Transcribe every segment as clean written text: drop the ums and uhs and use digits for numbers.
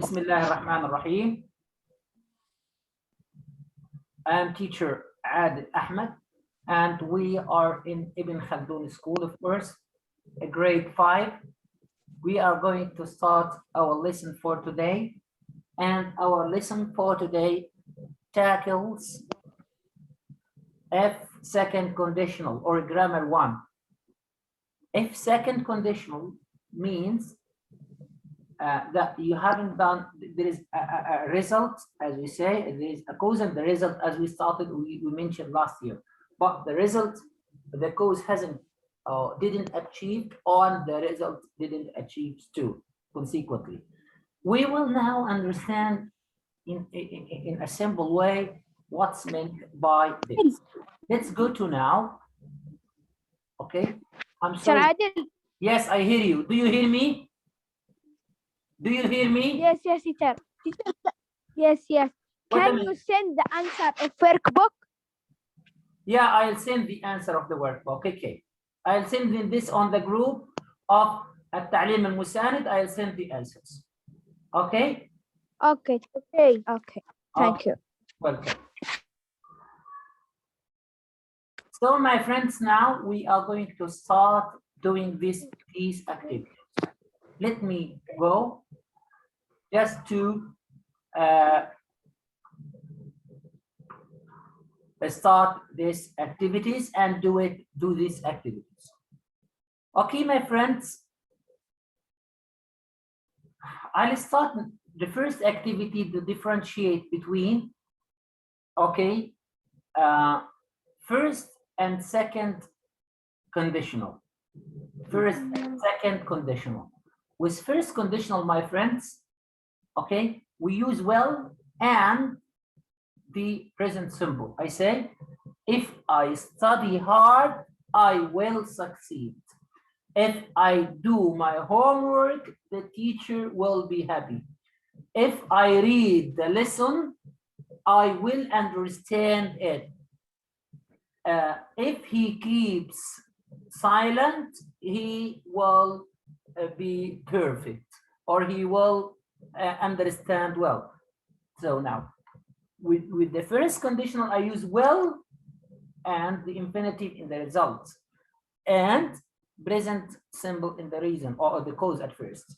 Bismillah ar-Rahman ar-Rahim. I am teacher Adil Ahmed, and we are in Ibn Khaldun School, of course, grade 5. We are going to start our lesson for today, and our lesson for today tackles if second conditional or grammar 1. If second conditional means that you haven't done, there is a result, as we say, there is a cause and the result, as we started, we mentioned last year. But the result, the cause hasn't, didn't achieve, or the result didn't achieve too, consequently. We will now understand in a simple way what's meant by this. Let's go to now. Okay, I'm sorry. Yes, I hear you. Do you hear me? Do you hear me? Yes, teacher. Yes. Can you send the answer of workbook? Yeah, I'll send the answer of the workbook. Okay. I'll send this on the group of التعليم المساند. I'll send the answers. Okay? Okay. Thank you. Welcome. So, my friends, now we are going to start doing these activities. Let me go just to start these activities and do these activities. Okay, my friends, I'll start the first activity to differentiate between, okay, first and second conditional. First and second conditional. With first conditional, my friends, okay, we use will and the present simple. I say, if I study hard, I will succeed. If I do my homework, the teacher will be happy. If I read the lesson, I will understand it. If he keeps silent, he will be perfect, or he will understand well. So now, with the first conditional, I use will and the infinitive in the result, and present simple in the reason or the cause at first.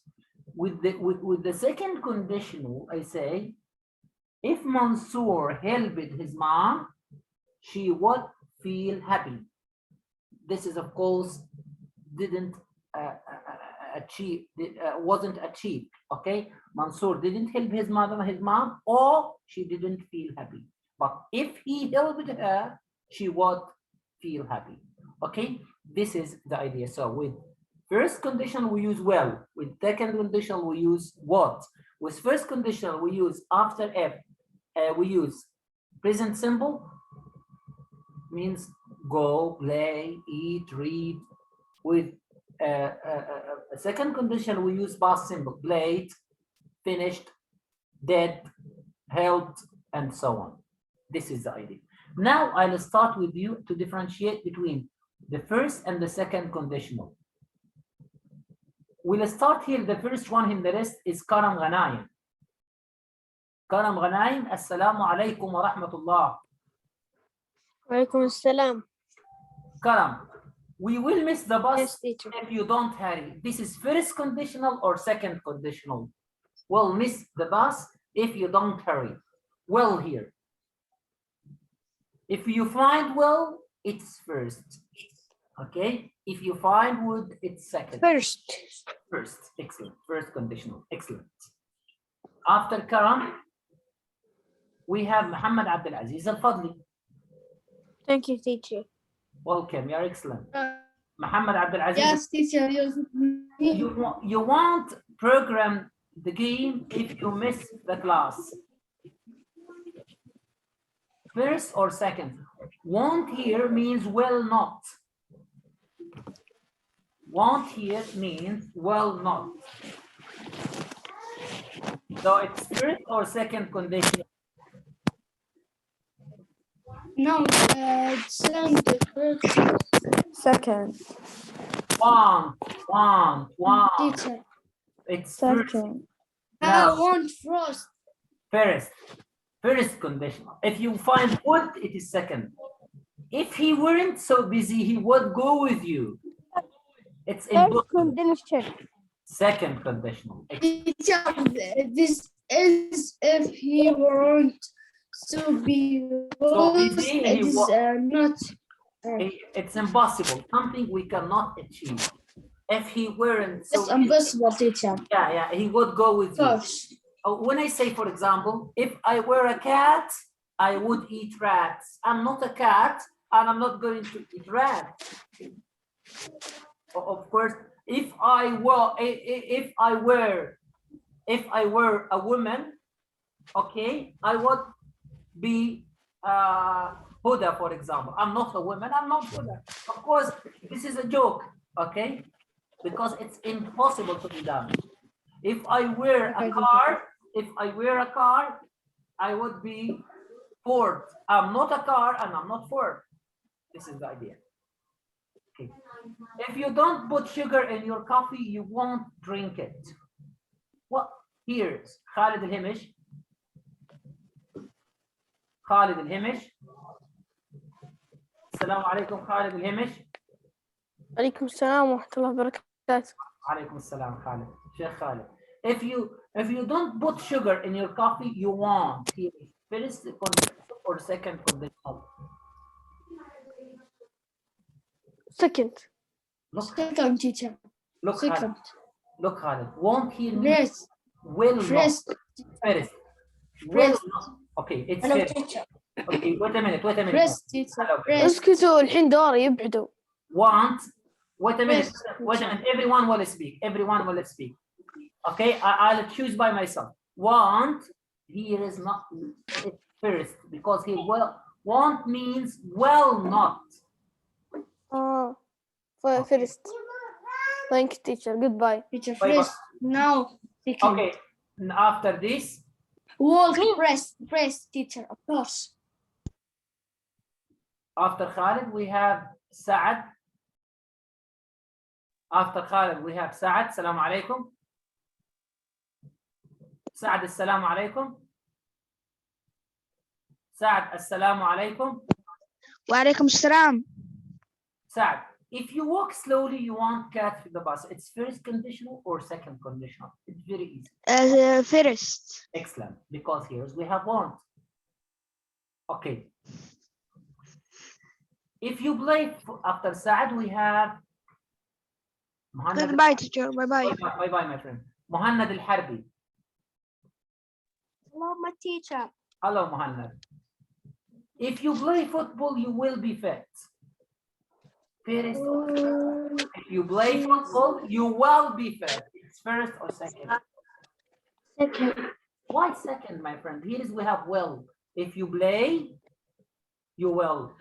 With the second conditional, I say, if Mansour helped his mom, she would feel happy. This is, of course, didn't achieve, wasn't achieved. Okay, Mansour didn't help his mom, or she didn't feel happy. But if he helped her, she would feel happy. Okay, this is the idea. So with first condition we use will. With second condition we use what. With first condition we use after if. We use present simple, means go, play, eat, read. With a second condition we use past simple, played, finished, did, helped, and so on. This is the idea. Now I'll start with you to differentiate between the first and the second conditional. We'll start here. The first one in the list is Karam Ghanaim. Karam Ghanaim, Assalamu alaikum wa rahmatullah. Walaikum assalam. Karam, we will miss the bus Yes, teacher. if you don't hurry. This is first conditional or second conditional? We'll miss the bus if you don't hurry. Well here. If you find well, it's first. Okay. If you find wood, it's second. First. Excellent. First conditional. Excellent. After Karam, we have Muhammad Abdul Aziz Al Fadli. Thank you, teacher. Welcome. You're excellent. Muhammad Abdul Aziz. Yes, teacher. You won't program the game if you miss the class. First or second? Won't here means will not. Won't here means will not. So it's first or second condition? No, Second. Want. teacher. It's first. Second. I Now, want frost. first conditional. If you find would, it is second. If he weren't so busy, he would go with you. It's First impossible. condition. Second conditional. Teacher, this is if he weren't so be busy, it he is not. It's impossible. Something we cannot achieve. If he weren't so It's busy, impossible, teacher. yeah, he would go with you. Course. When I say, for example, if I were a cat, I would eat rats. I'm not a cat, and I'm not going to eat rats. Of course, if I were a woman, okay, I would be Huda, for example. I'm not a woman, I'm not Huda. Of course, this is a joke, okay? Because it's impossible to be done. If I were a car, I would be Ford. I'm not a car and I'm not Ford. This is the idea. Okay. If you don't put sugar in your coffee, you won't drink it. What? Here's Khalid Al-Himish. Khalid Al-Himish. Assalamu alaikum, Khalid Al-Himish. عليكم السلام ورحمة الله وبركاته. Alaikum assalam, Khalid. Sheikh Khalid. If you don't put sugar in your coffee, you won't. Here is first conditional or second conditional. Second. Look, Second, teacher. look, Khalid. Second. Look, Khalid. Won't he mean First. will not? First. First. Will First. not. Okay, it's Hello, first. teacher. Okay, wait a minute. First, teacher. Hello. First. اسكتوا الحين دوري يبعدوا. Want. Wait a minute. First. Wait a minute. Everyone will speak. Everyone will speak. Okay, I'll choose by myself. Want. Here is not it's first because he will. Want means will not. First. Thank you, teacher. Goodbye. Teacher, Bye-bye. first. Now, second. Okay, and after this, Walk, first, teacher, of course. after Khalid, we have Saad. After Khalid, we have Saad. Assalamu alaikum. Saad, assalamu alaikum. Saad, assalamu alaikum. وعليكم السلام. Saad, if you walk slowly, you won't catch the bus. It's first conditional or second conditional? It's very easy. First. Excellent, because here we have want. Okay. If you play after Saad, we have Muhammad. Goodbye, teacher. Bye-bye. Bye bye, my friend. Muhammad Al-Harbi. Hello, my teacher. Hello, Muhammad. If you play football, you will be fit. First or second? If you play football, you will be fit. It's first or second? Second. Why second, my friend? Here is we have will. If you play, you will.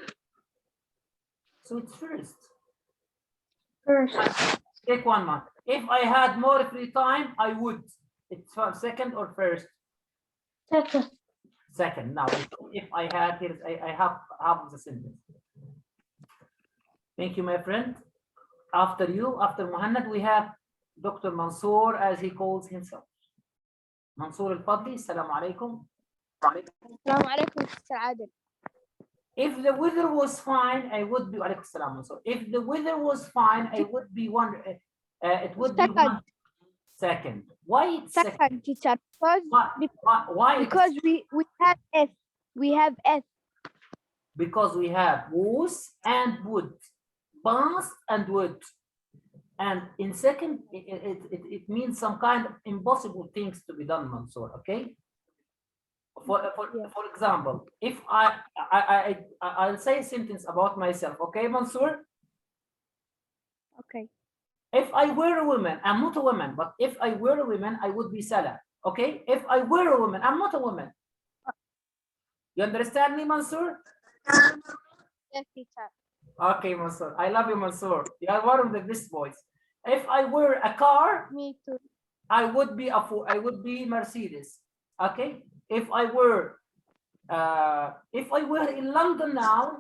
So it's first. First. Take one month. If I had more free time, I would. It's for second or first? Second. Second. Now, if I had, here, I have half of the sentence. Thank you, my friend. After you, after Muhammad, we have Dr. Mansour, as he calls himself. Mansour Al-Fadli, assalamu alaikum. السلام عليكم مستر عادل. If the weather was fine, I would be. Alaikum salam, Mansour. If the weather was fine, I would be one. It would be Second. one second. Why it's second? Second, teacher. Why? Because we have S. We have S. Because we have was and would, past and would, and in second it means some kind of impossible things to be done, Mansour. Okay. For example, if I'll say a sentence about myself. Okay, Mansour. Okay. If I were a woman, I'm not a woman, but if I were a woman, I would be Salah. Okay. If I were a woman, I'm not a woman. You understand me, Mansour? Yes, teacher. Okay, Mansour. I love you, Mansour. You are one of the best boys. If I were a car, Me too. I would be Mercedes. Okay. If I were in London now,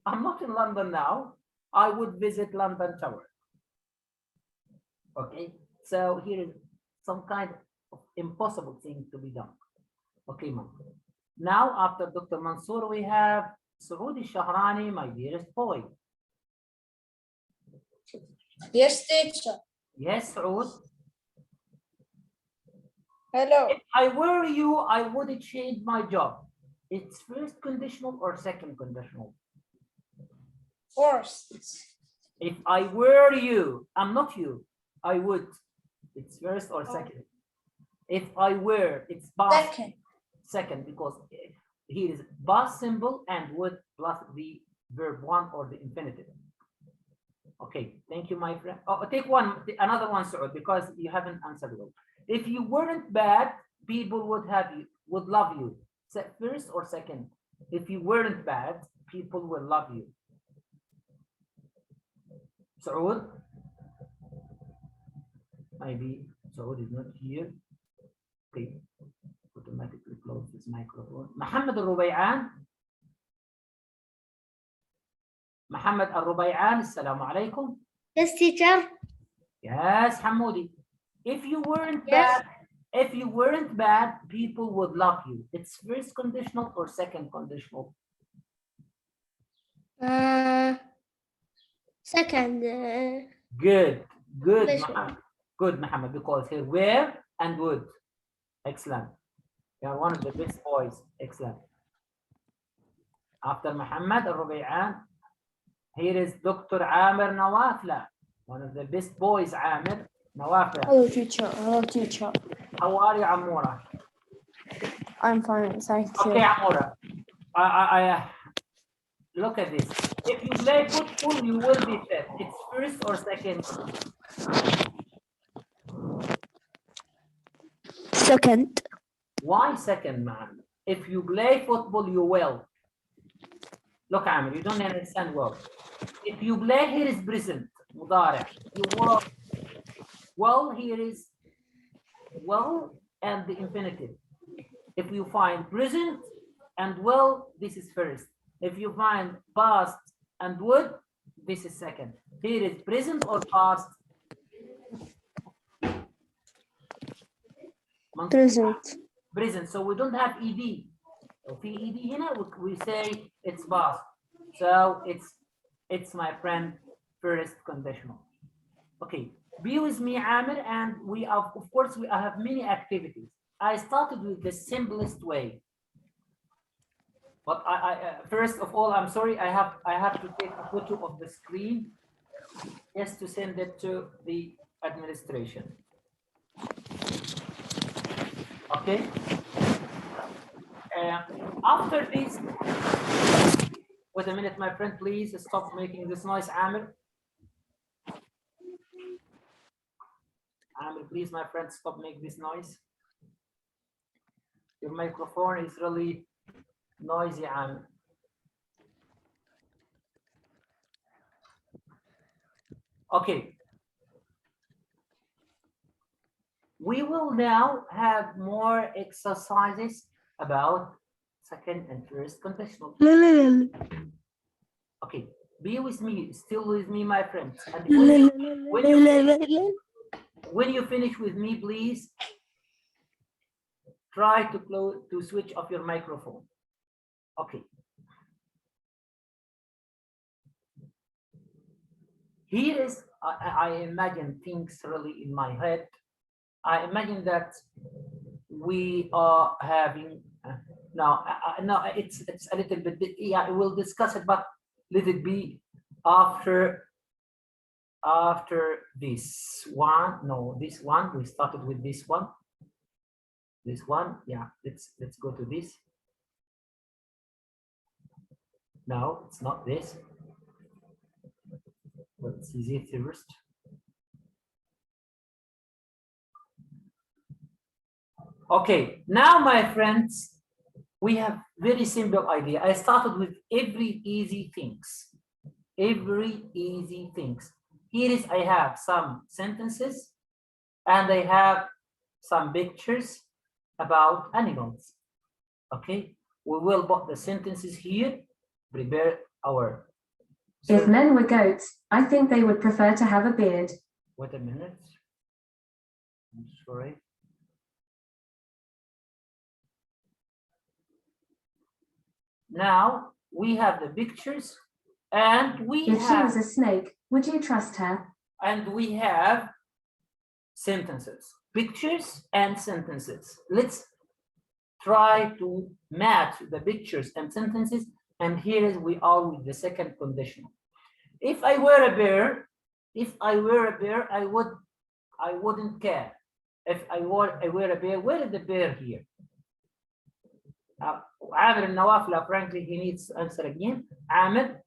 I'm not in London now, I would visit London Tower. Okay. So here is some kind of impossible thing to be done. Okay, ma'am. Now, after Dr. Mansour, we have Saudi Shahrani, my dearest boy. Yes, teacher. Yes, Saud. Hello. If I were you, I would change my job. It's first conditional or second conditional? First. If I were you, I'm not you, I would. It's first or second? If I were, it's past. Second. Second, because here is past simple and would plus the verb one or the infinitive. Okay, thank you, my friend. Oh, take another one, Saud, because you haven't answered well. If you weren't bad, people would love you. First or second? If you weren't bad, people will love you. Saud? Maybe Saud is not here. Okay, automatically close this microphone. Muhammad al-Rubay'an. Muhammad al-Rubay'an, assalamu alaikum. Yes, teacher. Yes, Hamoudi. If you weren't Yes. bad, people would love you. It's first conditional or second conditional? Second. Good, Conditional. Muhammad. Good, Muhammad, because here were and would. Excellent. You are one of the best boys. Excellent. After Muhammad al-Rubay'an, here is Dr. Amir Nawafla, one of the best boys, Amir Nawafla. Hello, teacher. Hello, teacher. How are you, Amora? I'm fine, thank you. Okay, Amora. I look at this. If you play football, you will be fit. It's first or second? Second. Why second, man? If you play football, you will. Look, Amir, you don't understand well. If you play, here is present, مضارع. You will. Well, here is well and the infinitive. If you find present and well, this is first. If you find past and would, this is second. Here is present or past? Present. Present. So we don't have ed. If ed here, we say it's past. So it's my friend first conditional. Okay. Be with me, Amir, and we have, of course, I have many activities. I started with the simplest way. But first of all, I'm sorry, I have to take a photo of the screen just to send it to the administration. Okay. After this, wait a minute, my friend, please stop making this noise, Amir. Amir, please, my friend, stop making this noise. Your microphone is really noisy, Amir. Okay. We will now have more exercises about second and first conditional. Okay, be with me, still with me, my friends. And when you finish with me, please try to switch off your microphone. Okay. Here is, I imagine things really in my head. I imagine that we are having, no, it's a little bit, yeah, we'll discuss it, but let it be after this one. No, this one, we started with this one. This one, yeah, let's go to this. No, it's not this. Let's see it first. Okay, now my friends, we have very simple idea. I started with every easy things. Every easy things. Here is, I have some sentences and I have some pictures about animals. Okay, we will put the sentences here, prepare our. If men were goats, I think they would prefer to have a beard. Wait a minute. I'm sorry. Now we have the pictures, and we If she was have a snake, would you trust her? sentences, pictures and sentences. Let's try to match the pictures and sentences. And here is we are with the second conditional. If I were a bear, I wouldn't care. If I were a bear, where is the bear here? Amir al-Nawafil, frankly, he needs to answer again. Amir.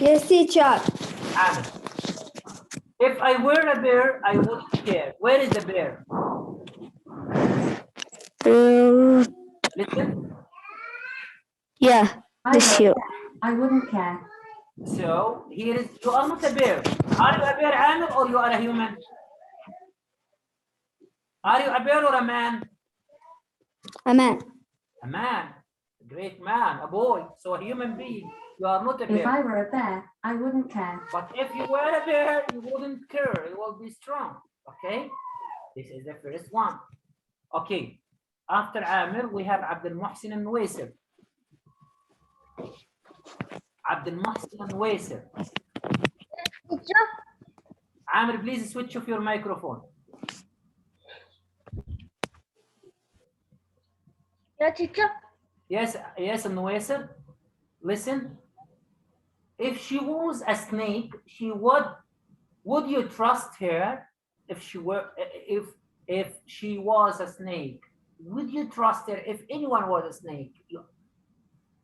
Yes, teacher. Amir. If I were a bear, I wouldn't care. Where is the bear? Listen. Yeah, I this don't here. care. I wouldn't care. So here is, you are not a bear. Are you a bear, Amir, or you are a human? Are you a bear or a man? A man. A man, a great man, a boy. So a human being. You are not a If bear. I were a bear, I wouldn't care. But if you were a bear, you wouldn't care. You will be strong. Okay. This is the first one. Okay. After Amir, we have Abdul Muhsin and Waisir. Abdul Muhsin and Waisir. Amir, please switch off your microphone. Yeah, teacher. Yes, and Waisir. Listen. If she was a snake, would you trust her if she was a snake? Would you trust her if anyone was a snake?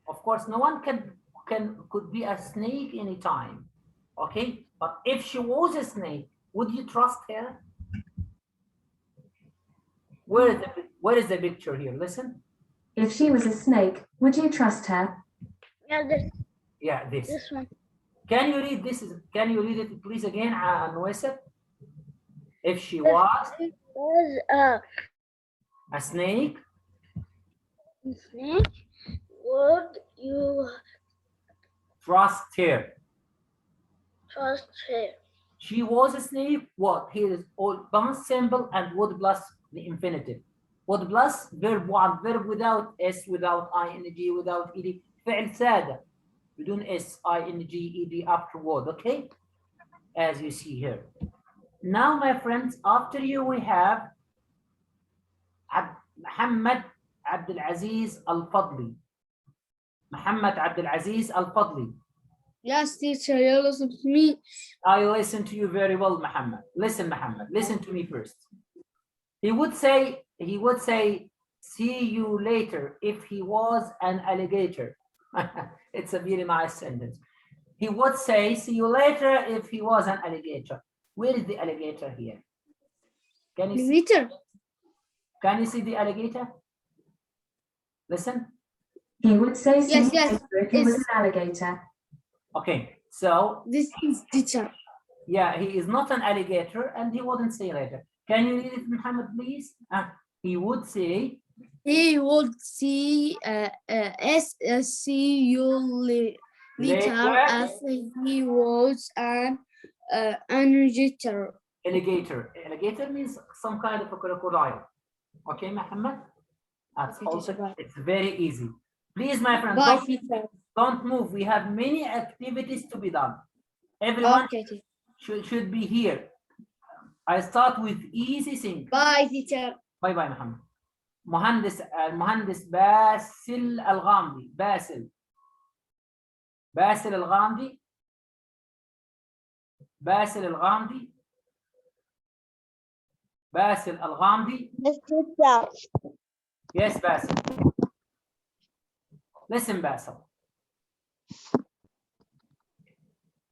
Of course, no one could be a snake anytime. Okay, but if she was a snake, would you trust her? Where is the picture here? Listen. If she was a snake, would you trust her? Yeah, This. this one. Can you read this? Can you read it, please, again, Anwesef? If she was a snake, would you trust her. trust her? She was a snake. What? Here is all past simple and would plus the infinitive. Would plus verb one, verb without s, without ing, without ed. فعل سادة بدون s, ing, ed afterward. Okay, as you see here. Now, my friends, after you we have Muhammad Abdul Aziz Al-Fadli. Muhammad Abdul Aziz Al-Fadli. Yes, teacher, you listen to me. I listen to you very well, Muhammad. Listen, Muhammad, listen to me first. He would say, see you later if he was an alligator. It's a very nice sentence. He would say, see you later if he was an alligator. Where is the alligator here? Can you see? Can you see the alligator? Listen. He would say Yes, see yes, later if he was yes. an alligator. Okay, so This is teacher. yeah, he is not an alligator and he wouldn't say later. Can you read it, Muhammad, please? He would say, He would see see you later as he was an alligator. alligator. Alligator means some kind of a crocodile. Okay, Muhammad? That's Okay, also, teacher, bye. it's very easy. Please, my friend, Bye, teacher. don't move. We have many activities to be done. Everyone Okay, teacher. should be here. I start with easy thing. Bye, teacher. باي باي محمد. المهندس باسل الغامدي. باسل الغامدي. باسل الغامدي. Yes, teacher. Yes, Basil. Listen, Basil.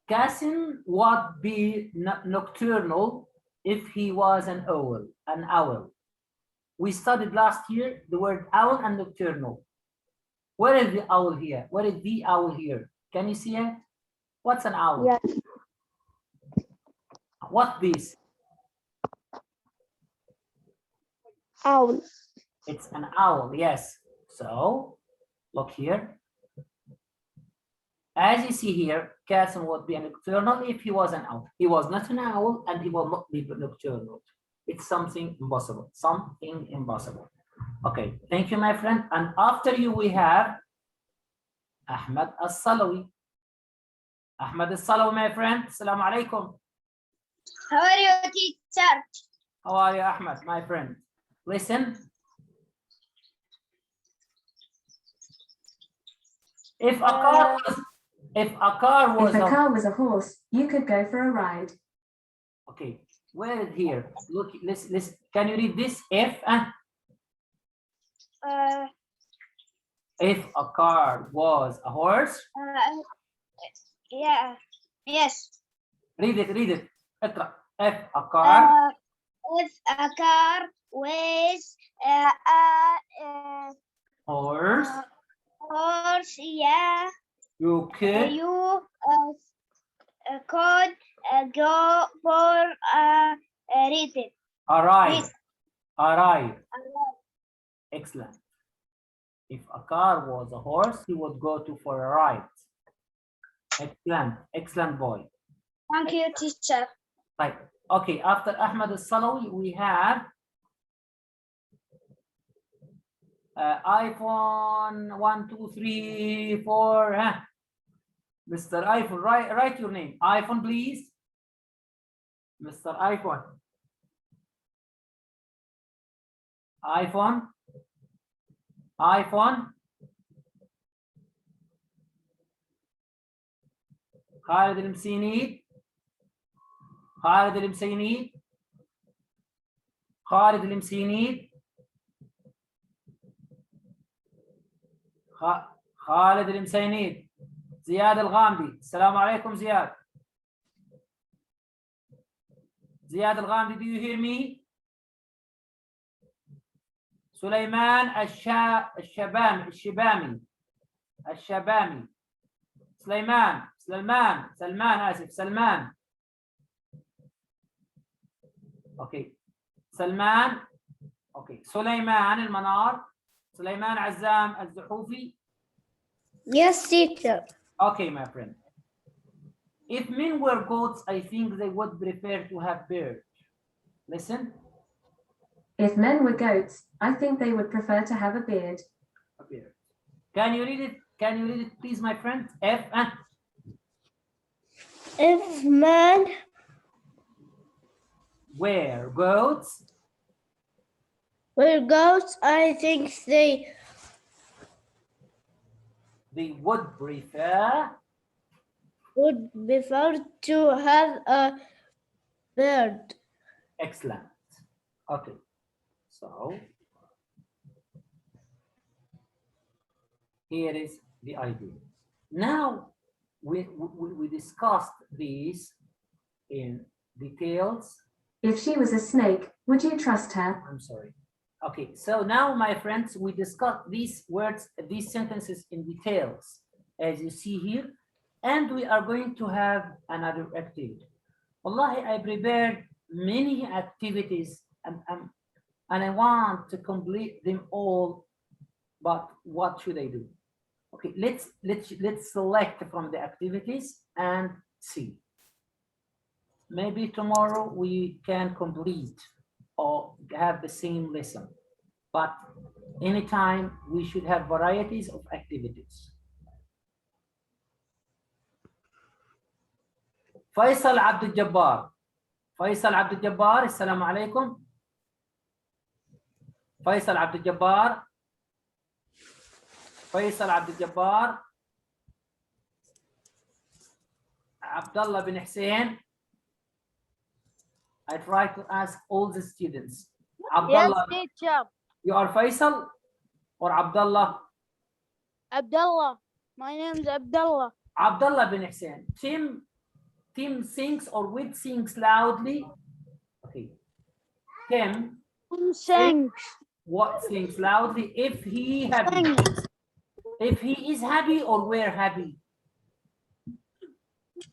Cassim would be nocturnal if he was an owl. We studied last year the word owl and nocturnal. Where is the owl here? Where is the owl here? Can you see it? What's an owl? Yeah. What's this? Owl. It's an owl, yes. So look here. As you see here, Cassim would be a nocturnal if he was an owl. He was not an owl and he will not be nocturnal. It's something impossible. Something impossible. Okay, thank you, my friend. And after you, we have Ahmed As-Salawi. Ahmed As-Salawi, my friend. Assalamu alaikum. How are you, teacher? How are you, Ahmed, my friend? Listen. If a car was, If a car was a horse, you could go for a ride. okay, where is here? Look, listen. Can you read this? If a car was a horse, Yeah. Yes. read it. اقرأ. If a car If a car with a horse, horse, yeah, you could you could go for a reading. arrive. Excellent. If a car was a horse, he would go to for a ride. Excellent boy. Thank you, teacher. Right. Okay, after Ahmed As-Salawi, we have iPhone 1, 2, 3, 4. Mr. iPhone, write your name. iPhone, please. Mr. iPhone. iPhone. Khalid Al-Msinid. Khalid Al-Msinid. Khalid Al-Msinid. Ziyad Al-Ghamdi. Assalamu alaikum, Ziyad. Ziyad Al-Ghamdi, do you hear me? Sulaiman Al-Shabami. Salman. Okay. Salman. Okay. Sulaiman Al-Manar. Sulaiman Azam Al-Zuhufi. Yes, teacher. Okay, my friend. If men were goats, I think they would prefer to have beard. Listen. If men were goats, I think they would prefer to have a beard. A beard. Can you read it, please, my friend? If men were goats, were goats, I think they would prefer would prefer to have a beard. excellent. Okay, so here is the idea. Now we discussed these in details. If she was a snake, would you trust her? I'm sorry. Okay, so now, my friends, we discussed these words, these sentences in details, as you see here, and we are going to have another activity. Wallahi, I prepared many activities and I want to complete them all, but what should I do? Okay, let's select from the activities and see. Maybe tomorrow we can complete or have the same lesson, but anytime we should have varieties of activities. Faisal Abdul Jabbar. Assalamu alaikum. Faisal Abdul Jabbar. Abdullah bin Hussein. I try to ask all the students. Abdullah, Yes, teacher. you are Faisal or Abdullah? Abdullah. My name is Abdullah. Abdullah bin Hussein. Tim sings or Wid sings loudly. Okay. Tim Sing. what sings loudly if he happy. If he is happy or we're happy.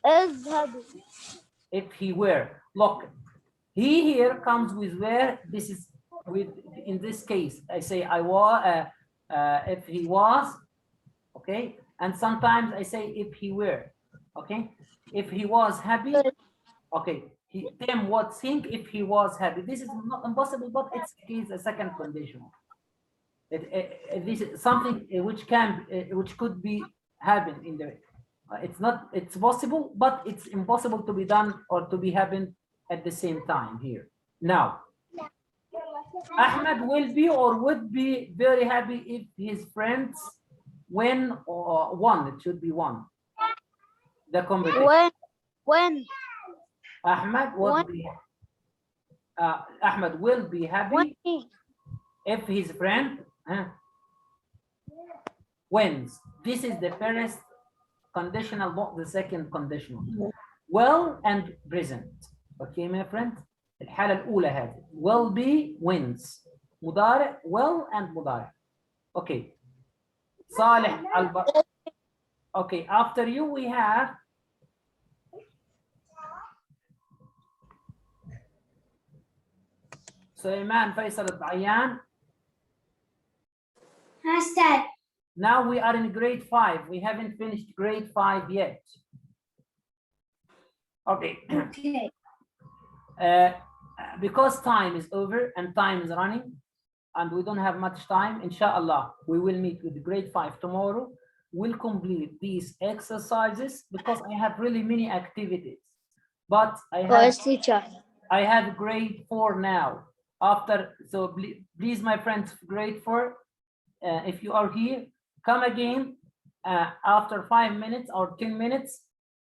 Is happy. If he were. Look, he here comes with where. This is with, in this case, I say I was, if he was, okay? And sometimes I say if he were, okay? If he was happy, okay? Tim would think if he was happy. This is not impossible, but it's a second condition. This is something which could be happen in the. It's possible, but it's impossible to be done or to be happen at the same time here. Now, Ahmed will be or would be very happy if his friends win or won. It should be won. The competition. When Ahmed would be. Ahmed will be happy if his friend wins. This is the first conditional, not the second conditional. Well and present. Okay, my friend. الحالة الأولى هذه will be wins. مضارع will and مضارع. Okay. صالح Okay, after you we have Sulaiman Faisal Al-Ayyan. Hashtag. Now we are in grade 5. We haven't finished grade 5 yet. Okay. Okay. Because time is over and time is running and we don't have much time, inshallah, we will meet with grade 5 tomorrow. We'll complete these exercises because I have really many activities. But I have grade 4 now. So please, my friends, grade 4, if you are here, come again after 5 minutes or 10 minutes.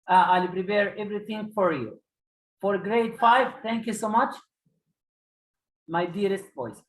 I'll prepare everything for you. For grade 5, thank you so much, my dearest boys.